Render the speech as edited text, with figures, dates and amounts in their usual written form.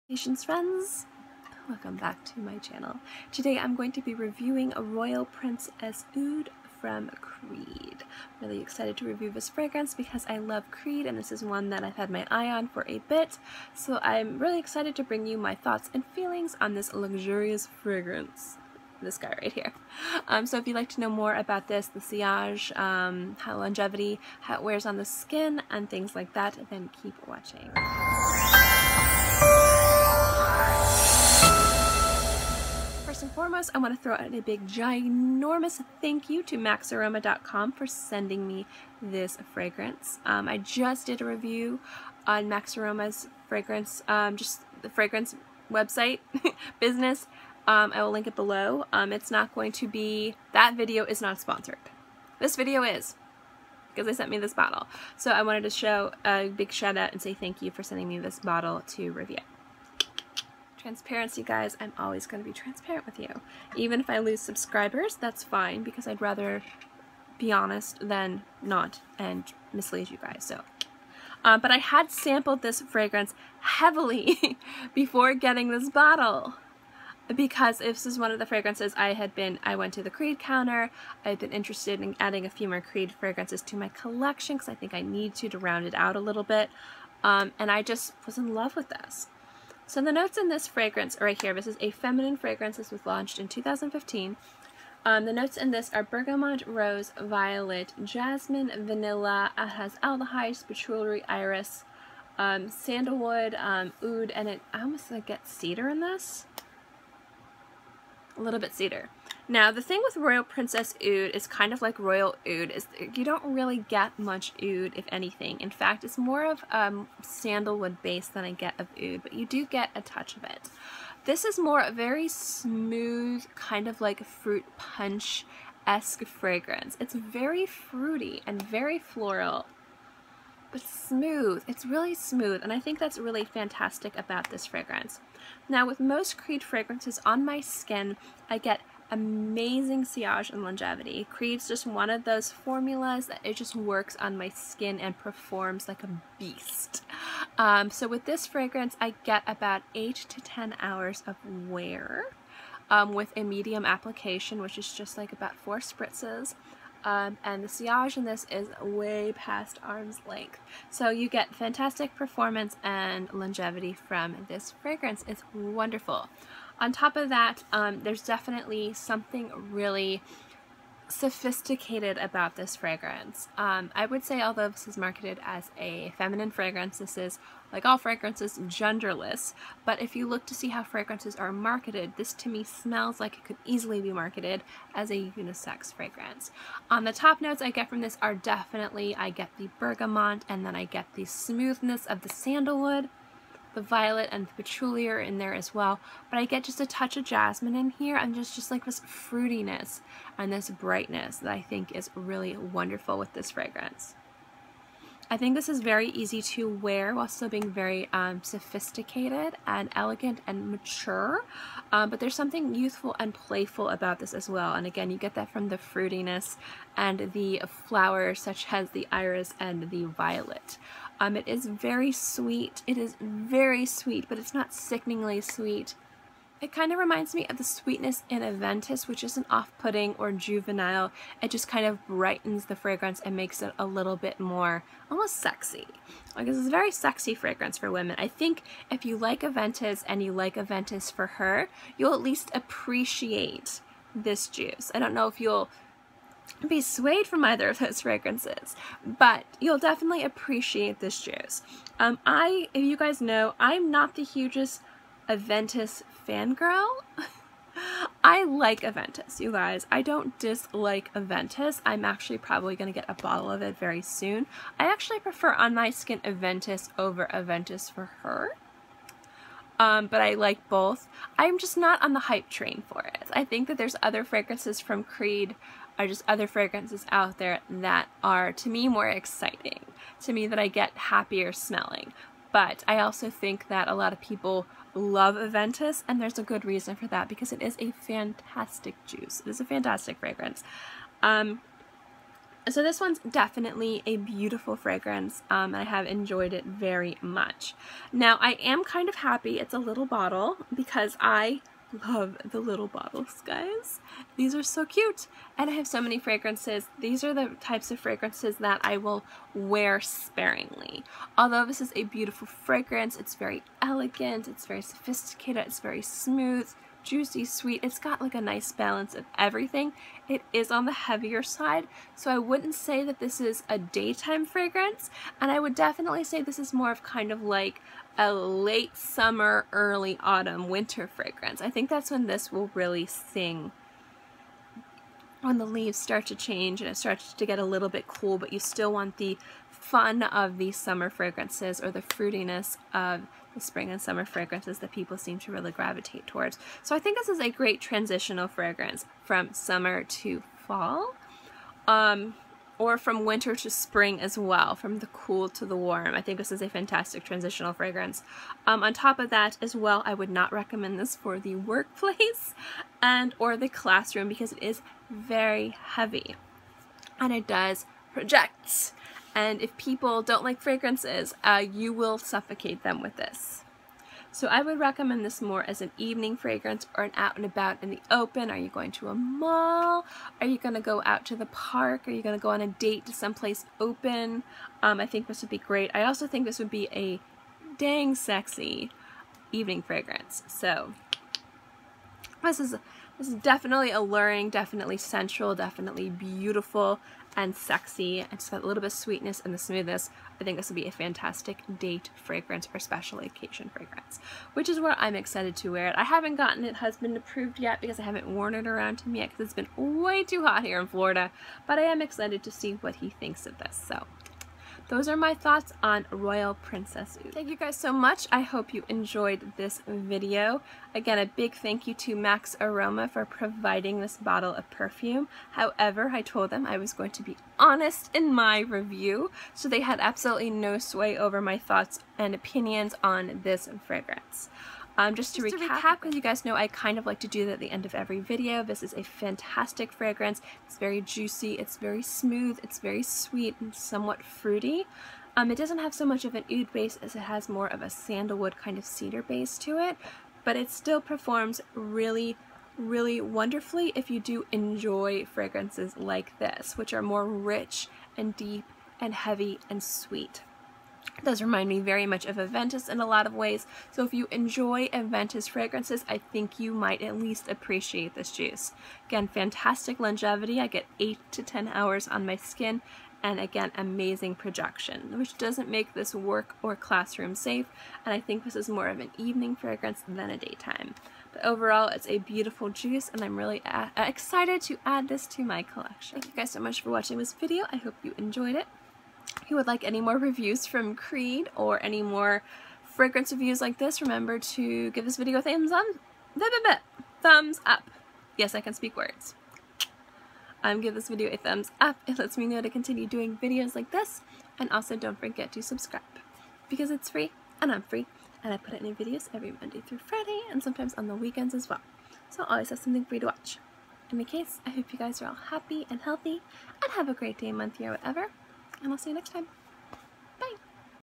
Salutations friends! Welcome back to my channel. Today I'm going to be reviewing a Royal Princess Oud from Creed. I'm really excited to review this fragrance because I love Creed and this is one that I've had my eye on for a bit. So I'm really excited to bring you my thoughts and feelings on this luxurious fragrance. This guy right here. So if you'd like to know more about this, the sillage, how longevity, how it wears on the skin, and things like that, then keep watching. First and foremost, I want to throw out a big, ginormous thank you to MaxAroma.com for sending me this fragrance. I just did a review on MaxAroma's fragrance, just the fragrance website, business. I will link it below. It's not going to be, that video is not sponsored. This video is, because they sent me this bottle. So I wanted to show a big shout out and say thank you for sending me this bottle to review. Transparency, guys, I'm always going to be transparent with you. Even if I lose subscribers, that's fine, because I'd rather be honest than not and mislead you guys. So, but I had sampled this fragrance heavily before getting this bottle, because this is one of the fragrances I went to the Creed counter. I've been interested in adding a few more Creed fragrances to my collection because I think I need to round it out a little bit, and I just was in love with this. So the notes in this fragrance are right here. This is a feminine fragrance. This was launched in 2015. The notes in this are bergamot, rose, violet, jasmine, vanilla. It has aldehydes, patchouli, iris, sandalwood, oud, and I almost get cedar in this. A little bit cedar. Now the thing with Royal Princess Oud is kind of like Royal Oud, is you don't really get much oud, if anything. In fact, it's more of sandalwood base than I get of oud, but you do get a touch of it. This is more a very smooth, kind of like a fruit punch-esque fragrance. It's very fruity and very floral, but smooth. It's really smooth, and I think that's really fantastic about this fragrance. Now, with most Creed fragrances on my skin, I get amazing sillage and longevity. Creed's just one of those formulas that it just works on my skin and performs like a beast. So with this fragrance, I get about 8 to 10 hours of wear with a medium application, which is just like about 4 spritzes. And the sillage in this is way past arm's length. So you get fantastic performance and longevity from this fragrance. It's wonderful. On top of that, there's definitely something really sophisticated about this fragrance. I would say, although this is marketed as a feminine fragrance, this is, like all fragrances, genderless. But if you look to see how fragrances are marketed, this to me smells like it could easily be marketed as a unisex fragrance. The top notes I get from this are definitely, I get the bergamot, and then I get the smoothness of the sandalwood. The violet and the patchouli are in there as well, but I get just a touch of jasmine in here and just like this fruitiness and this brightness that I think is really wonderful with this fragrance. I think this is very easy to wear while still being very sophisticated and elegant and mature, but there's something youthful and playful about this as well. And again, you get that from the fruitiness and the flowers such as the iris and the violet. It is very sweet. It is very sweet, but it's not sickeningly sweet. It kind of reminds me of the sweetness in Aventus, which isn't off-putting or juvenile. It just kind of brightens the fragrance and makes it a little bit more almost sexy. Like, this is a very sexy fragrance for women. I think if you like Aventus and you like Aventus for her, you'll at least appreciate this juice. I don't know if you'll be swayed from either of those fragrances, but you'll definitely appreciate this juice. If you guys know, I'm not the hugest Aventus fangirl. I like Aventus, you guys. I don't dislike Aventus. I'm actually probably going to get a bottle of it very soon. I actually prefer on my skin Aventus over Aventus for her. But I like both. I'm just not on the hype train for it. I think that there's other fragrances from Creed, or just other fragrances out there that are, to me, more exciting. To me, that I get happier smelling. But I also think that a lot of people love Aventus, and there's a good reason for that, because it is a fantastic juice. It is a fantastic fragrance. So this one's definitely a beautiful fragrance. I have enjoyed it very much. Now I am kind of happy it's a little bottle because I love the little bottles, guys. These are so cute, and I have so many fragrances. These are the types of fragrances that I will wear sparingly. Although this is a beautiful fragrance, it's very elegant, it's very sophisticated, it's very smooth, juicy, sweet. It's got like a nice balance of everything. It is on the heavier side, so I wouldn't say that this is a daytime fragrance, and I would definitely say this is more of kind of like a late summer, early autumn, winter fragrance. I think that's when this will really sing. When the leaves start to change and it starts to get a little bit cool, but you still want the fun of the summer fragrances or the fruitiness of the spring and summer fragrances that people seem to really gravitate towards. So I think this is a great transitional fragrance from summer to fall, or from winter to spring as well, from the cool to the warm. I think this is a fantastic transitional fragrance. On top of that as well, I would not recommend this for the workplace and or the classroom because it is very heavy and it does project. And if people don't like fragrances, you will suffocate them with this. So I would recommend this more as an evening fragrance or an out and about in the open. Are you going to a mall? Are you going to go out to the park? Are you going to go on a date to someplace open? I think this would be great. I also think this would be a dang sexy evening fragrance. So this is definitely alluring, definitely sensual, definitely beautiful and sexy. It's got a little bit of sweetness and the smoothness. I think this would be a fantastic date fragrance or special occasion fragrance, which is where I'm excited to wear it. I haven't gotten it husband approved yet because I haven't worn it around him yet because it's been way too hot here in Florida, but I am excited to see what he thinks of this. So those are my thoughts on Royal Princess Oud. Thank you guys so much. I hope you enjoyed this video. Again, a big thank you to MaxAroma for providing this bottle of perfume. However, I told them I was going to be honest in my review, so they had absolutely no sway over my thoughts and opinions on this fragrance. Just to recap, because you guys know I kind of like to do that at the end of every video. This is a fantastic fragrance. It's very juicy, it's very smooth, it's very sweet and somewhat fruity. It doesn't have so much of an oud base as it has more of a sandalwood kind of cedar base to it, but it still performs really, really wonderfully if you do enjoy fragrances like this, which are more rich and deep and heavy and sweet. It does remind me very much of Aventus in a lot of ways, so if you enjoy Aventus fragrances, I think you might at least appreciate this juice. Again, fantastic longevity. I get 8 to 10 hours on my skin, and again, amazing projection, which doesn't make this work or classroom safe, and I think this is more of an evening fragrance than a daytime. But overall, it's a beautiful juice, and I'm really excited to add this to my collection. Thank you guys so much for watching this video. I hope you enjoyed it. If you would like any more reviews from Creed or any more fragrance reviews like this, remember to give this video a thumbs up. Yes, I can speak words. Give this video a thumbs up. It lets me know to continue doing videos like this. And also don't forget to subscribe because it's free and I'm free. And I put out new videos every Monday through Friday and sometimes on the weekends as well. So I'll always have something for you to watch. In any case, I hope you guys are all happy and healthy and have a great day, month, year, whatever. And I'll see you next time.